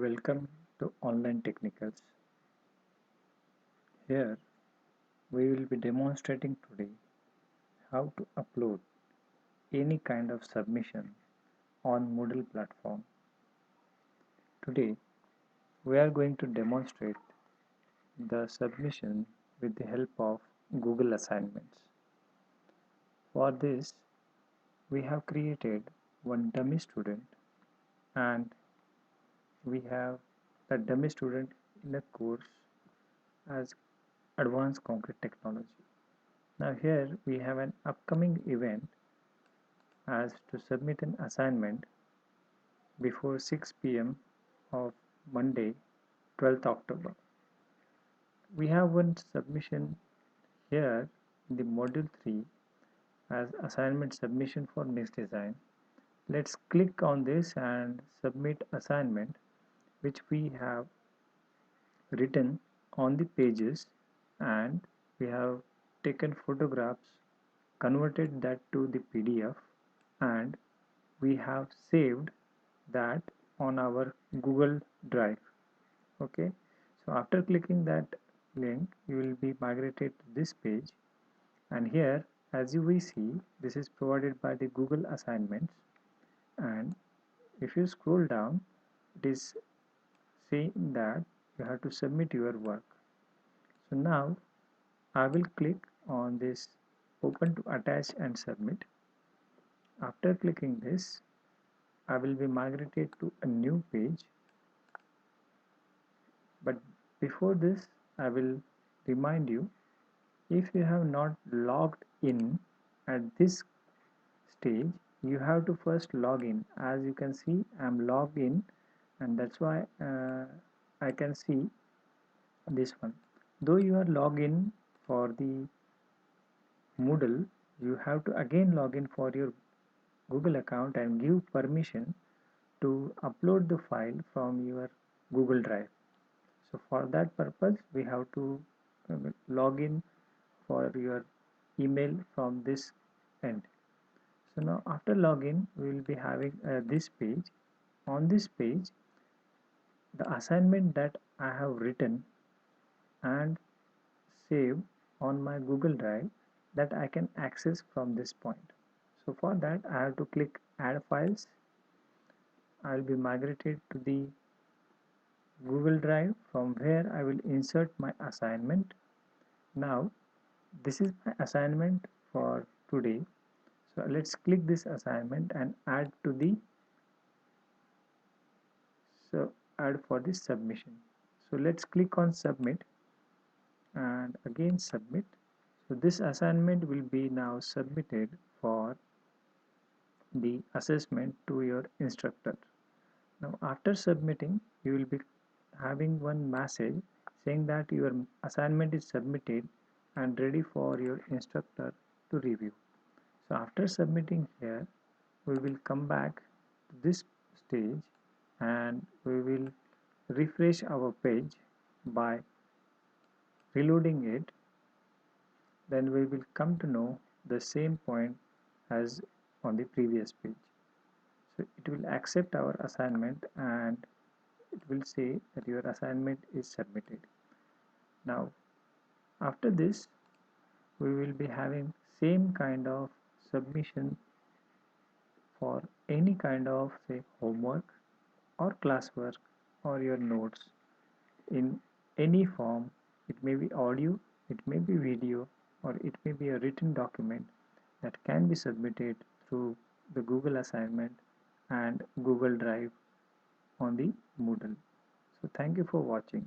Welcome to Online Technicals. Here we will be demonstrating today how to upload any kind of submission on Moodle platform. Today we are going to demonstrate the submission with the help of Google Assignments. For this we have created one dummy student and we have the dummy student in a course as Advanced Concrete Technology. Now here we have an upcoming event as to submit an assignment before 6 p.m. of Monday 12th October. We have one submission here in the module 3 as assignment submission for Mix Design. Let's click on this and submit assignment which we have written on the pages, and we have taken photographs, converted that to the PDF, and we have saved that on our Google Drive. Okay, so after clicking that link you will be migrated to this page, and here as you will see this is provided by the Google Assignments, and if you scroll down it is saying that you have to submit your work. So now I will click on this open to attach and submit. After clicking this I will be migrated to a new page, but before this I will remind you, if you have not logged in at this stage you have to first log in. As you can see I am logged in, and that's why I can see this one. Though you are logged in for the Moodle, you have to again log in for your Google account and give permission to upload the file from your Google Drive. So for that purpose we have to log in for your email from this end. So now after login we will be having this page. On this page the assignment that I have written and saved on my Google Drive, that I can access from this point. So for that I have to click add files. I will be migrated to the Google Drive from where I will insert my assignment. Now this is my assignment for today. So let's click this assignment and add to the add for this submission. So let's click on submit and again submit. So this assignment will be now submitted for the assessment to your instructor. Now after submitting you will be having one message saying that your assignment is submitted and ready for your instructor to review. So after submitting here we will come back to this stage and we will refresh our page by reloading it. Then we will come to know the same point as on the previous page. So it will accept our assignment and it will say that your assignment is submitted. Now after this we will be having same kind of submission for any kind of say homework or classwork or your notes in any form. It may be audio, it may be video, or it may be a written document that can be submitted through the Google Assignment and Google Drive on the Moodle. So thank you for watching.